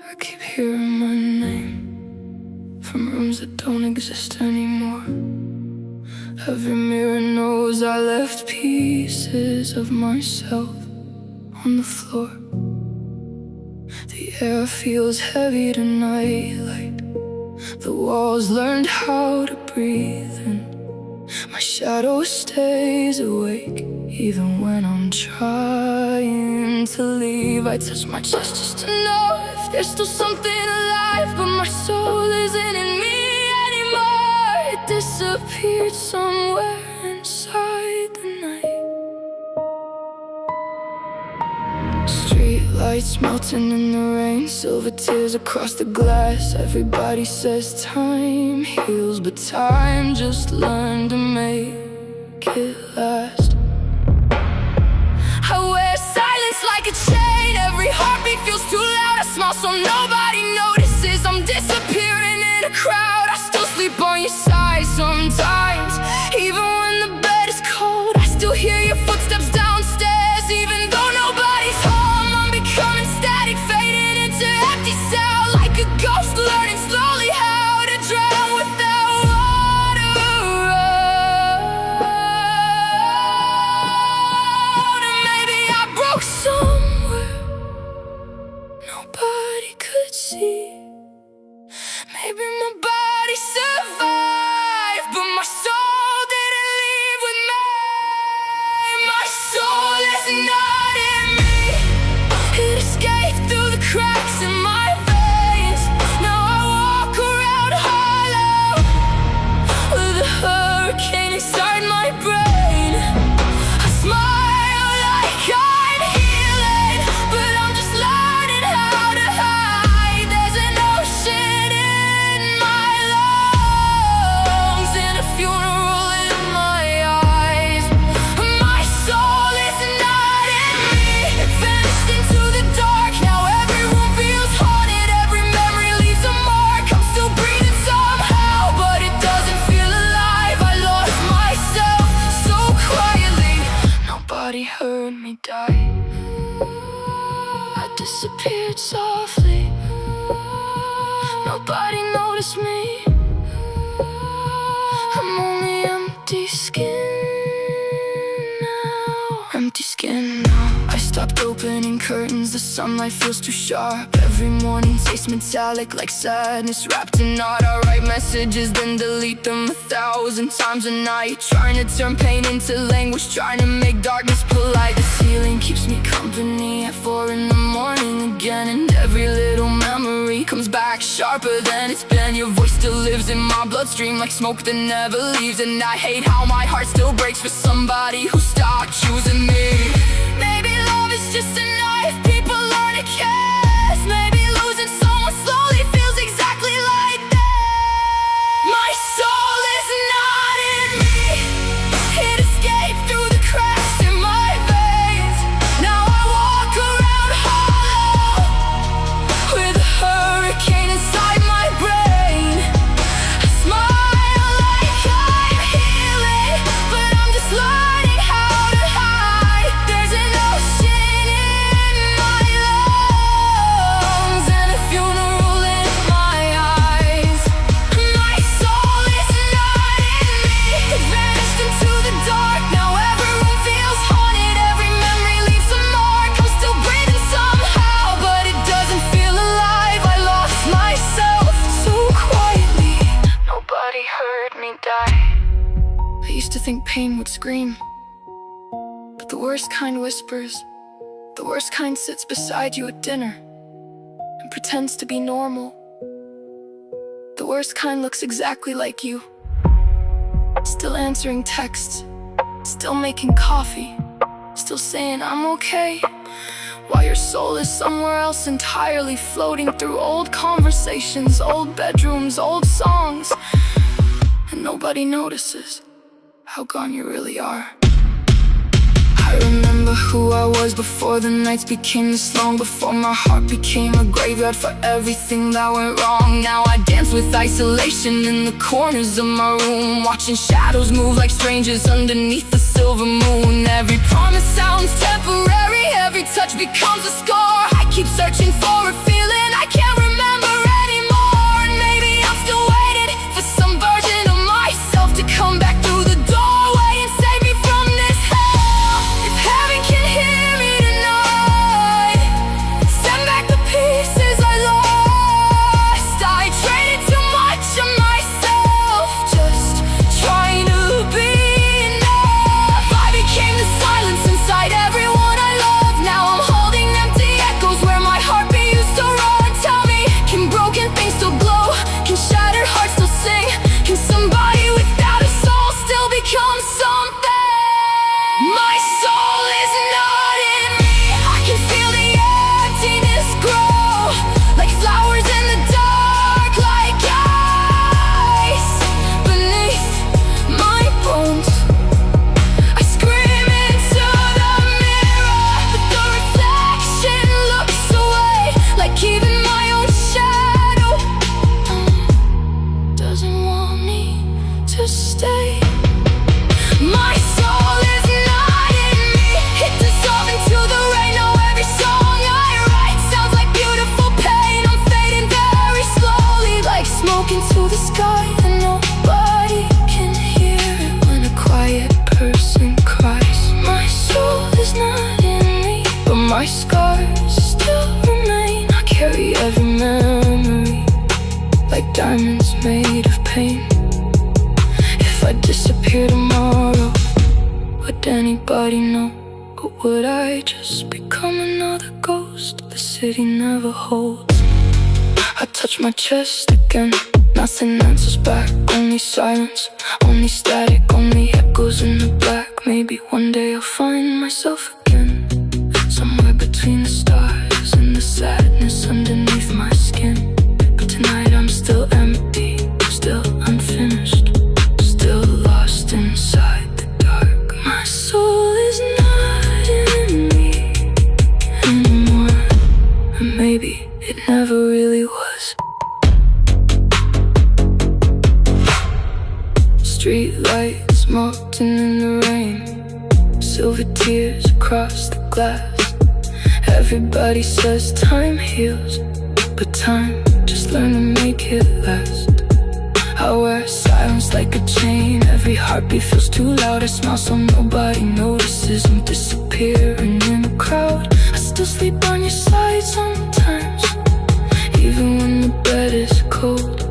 I keep hearing my name from rooms that don't exist anymore. Every mirror knows I left pieces of myself on the floor. The air feels heavy tonight, like the walls learned how to breathe, and my shadow stays awake even when I'm trying to leave. I touch my chest just to know if there's still something alive, but my soul isn't in me anymore. It disappeared somewhere inside the night. Street lights melting in the rain, silver tears across the glass. Everybody says time heals, but time just learned to make it last. I wear silence like a chain, every heartbeat feels too loud. I smile so nobody notices, I'm disappearing in a crowd. I still sleep on your side sometimes, even when the bed is cold. I still hear your footsteps downstairs, even though nobody's home. I'm becoming static, fading into empty sound, like a ghost learning slowly how to drown without water. And maybe I broke somewhere nobody could see. Maybe my body survived, but my soul didn't leave with me. My soul is not in me. It escaped through the cracks in my veins. Now I walk around hollow with a hurricane inside my brain. I smile like I'm healing, but I'm just learning how to hide. There's an ocean in my lungs and a funeral in my eyes. My soul is not in me. It vanished into the dark. Now every room feels haunted. Every memory leaves a mark. I'm still breathing somehow, but it doesn't feel alive. I lost myself so quietly. Nobody heard me die. I disappeared softly. Nobody noticed me. I'm only empty skin now. Empty skin now. I stopped opening curtains, the sunlight feels too sharp. Every morning tastes metallic like sadness wrapped in art. I write messages then delete them 1,000 times a night, trying to turn pain into language, trying to make darkness polite. The ceiling keeps me company at 4 in the morning again, and every little memory comes back sharper than it's been. Your voice still lives in my bloodstream like smoke that never leaves, and I hate how my heart still breaks for somebody who stopped choosing me. Maybe love is just a knife, people learn to kiss. Maybe losing someone slowly feels exactly like that. My soul is not in me. It escaped through the cracks in my veins. Now I walk around hollow with a hurricane inside my brain. I smile like I'm healing, but I'm just learning how to hide. There's an ocean in my lungs and a funeral in my eyes. My soul is not in me. It vanished into the dark. Now every room feels haunted. Every memory leaves a mark. I'm still breathing somehow, but it doesn't feel alive. I lost myself so quietly. Nobody heard me die. I used to think pain would scream, but the worst kind whispers. The worst kind sits beside you at dinner and pretends to be normal. The worst kind looks exactly like you, still answering texts, still making coffee, still saying I'm okay, while your soul is somewhere else entirely, floating through old conversations, old bedrooms, old songs, and nobody notices how gone you really are. I remember who I was before the nights became this long, before my heart became a graveyard for everything that went wrong. Now I dance with isolation in the corners of my room, watching shadows move like strangers underneath the silver moon. Every promise sounds temporary, every touch becomes a scar. I keep searching for a feeling I can't scars still remain. I carry every memory like diamonds made of pain. If I disappear tomorrow, would anybody know? Or would I just become another ghost the city never holds? I touch my chest again, nothing answers back. Only silence, only static, only echoes in the black. Maybe one day I'll find myself again, somewhere between the stars and the sadness underneath my skin. But tonight I'm still empty, still unfinished, still lost inside the dark. My soul is not in me anymore, and maybe it never really was. Street lights melting in the rain, silver tears across the glass. Everybody says time heals, but time just learned to make it last. I wear silence like a chain, every heartbeat feels too loud. I smile so nobody notices, I'm disappearing in a crowd. I still sleep on your side sometimes, even when the bed is cold.